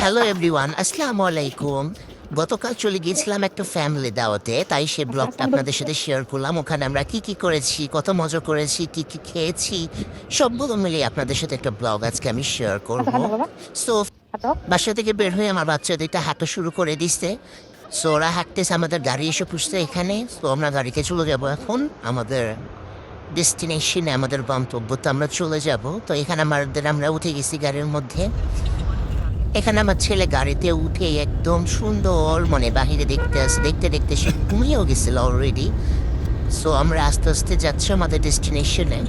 Hello everyone, আসসালামু আলাইকুম। গতকাল চলে গিয়েছিলাম একটা ফ্যামিলি দাওয়াতে, তাই সে ব্লগটা আপনাদের সাথে শেয়ার করলাম। ওখানে আমরা কি করেছি, কত মজা করেছি, কি খেয়েছি, সবগুলো মিলিয়ে আপনাদের সাথে একটা ব্লগ আজকে আমি শেয়ার করব। সো বাসা থেকে বের হয়ে আমার বাচ্চাদেরটা হাঁটা শুরু করে দিচ্ছে। সো ওরা হাঁটতেছে, আমাদের গাড়ি এসে পুষছে এখানে। তো আমরা গাড়িতে চলে যাব এখন আমাদের ডেস্টিনেশনে, আমাদের গন্তব্যতে আমরা চলে যাব। তো এখানে আমরা উঠে গেছি গাড়ির মধ্যে। এখানে আমার ছেলে গাড়িতে উঠে একদম সুন্দর বাহিরে দেখতে দেখতে সে ঘুমিয়েও গেছিল অলরেডি। সো আমরা আস্তে আস্তে যাচ্ছি আমাদের ডেস্টিনেশনে।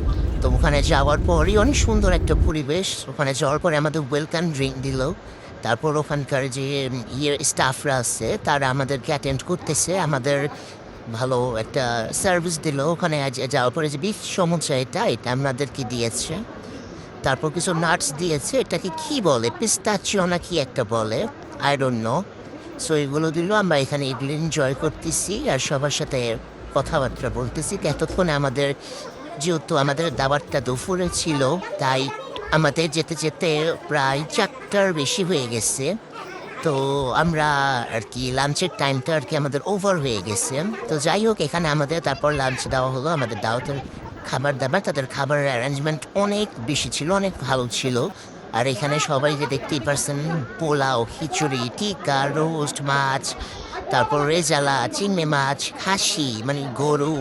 তো ওখানে যাওয়ার পরই অনেক সুন্দর একটা পরিবেশ। ওখানে যাওয়ার পরে আমাদের ওয়েলকাম ড্রিঙ্ক দিল। তারপর ওখানকার যে স্টাফরা আছে তারা আমাদেরকে অ্যাটেন্ড করতেছে, আমাদের ভালো একটা সার্ভিস দিল। ওখানে যাওয়ার পরে যে বিফ সমুচা এটা আমাদেরকে দিয়েছে। তারপর কিছু নাটস দিয়েছে, এটাকে কি বলে, পিস্তাচিও না কি একটা বলে, আই ডোন্ট নো। সো এগুলো দিল, আমরা এখানে এগুলো এনজয় করতেছি আর সবার সাথে কথাবার্তা বলতেছি। এতক্ষণে আমাদের যেহেতু আমাদের দাবারটা দুপুরে ছিল, তাই আমাদের যেতে যেতে প্রায় 4টার বেশি হয়ে গেছে। তো আমরা আর কি লাঞ্চের টাইমটা আর কি আমাদের ওভার হয়ে গেছে। তো যাই হোক, এখানে আমাদের তারপর লাঞ্চ দেওয়া হলো। আমাদের দাওয়াতের খাবার দাবার, তাদের খাবারের অ্যারেঞ্জমেন্ট অনেক বেশি ছিল, অনেক ভালো ছিল। আর এখানে সবাই যে দেখতেই পারছেন, পোলাও, খিচুড়ি, টিকা, রোস্ট মাছ, তারপর রেজালা, চিংড়ি মাছ, খাসি গরু,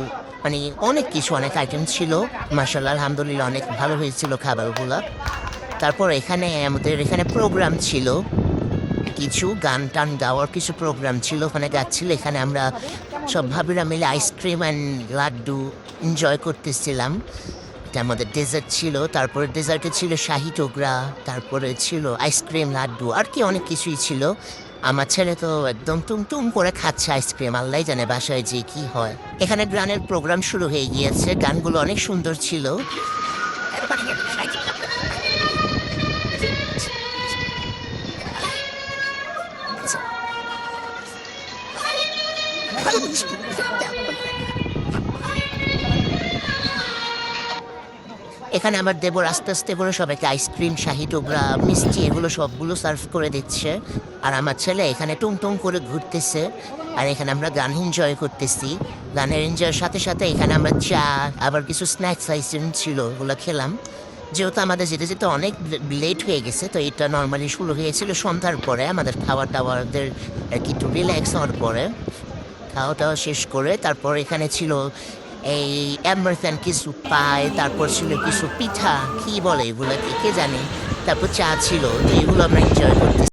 অনেক কিছু, অনেক আইটেম ছিল। মাশাআল্লাহ, আলহামদুলিল্লাহ, অনেক ভালো হয়েছিল খাবারগুলো। তারপর আমাদের এখানে প্রোগ্রাম ছিল, কিছু গান টান গাওয়ার কিছু প্রোগ্রাম ছিল, ওখানে গাচ্ছিল। এখানে আমরা সব ভাবিরা মিলে আইসক্রিম অ্যান্ড লাড্ডু এনজয় করতেছিলাম। এটা আমাদের ডেজার্ট ছিল। তারপরে ডেজার্টে ছিল শাহি টুকরা, তারপরে ছিল আইসক্রিম, লাড্ডু, আর কি অনেক কিছুই ছিল। আমার ছেলে তো একদম টুম করে খাচ্ছে আইসক্রিম, আল্লাহ জানে বাসায় যে কি হয়। এখানে গানের প্রোগ্রাম শুরু হয়ে গিয়েছে, গানগুলো অনেক সুন্দর ছিল। এখানে আমার দেবর আস্তে আস্তে করে সবাইকে আইসক্রিম, শাহি টুকরা, মিষ্টি এগুলো সবগুলো সার্ভ করে দিচ্ছে। আর আমার ছেলে এখানে টুং করে ঘুরতেছে। আর এখানে আমরা গান এনজয় করতেছি। গানের এনজয়ের সাথে সাথে এখানে আমরা চা, আবার কিছু স্ন্যাক্স আইটেম ছিল, ওগুলো খেলাম। যেহেতু আমাদের যেতে যেতে অনেক লেট হয়ে গেছে, তো এটা নর্মালি শুরু হয়েছিল সন্ধ্যার পরে, আমাদের খাওয়া টাওয়ারদের আর কি একটু রিল্যাক্স হওয়ার পরে। খাওয়া দাওয়া শেষ করে তারপর এখানে ছিল এই আমেরিকান কিছু পায়, তারপর ছিল কিছু পিঠা, কি বলে এগুলোকে কে জানে, তারপর চা ছিল। তো এগুলো আমরা এনজয় করতেছি।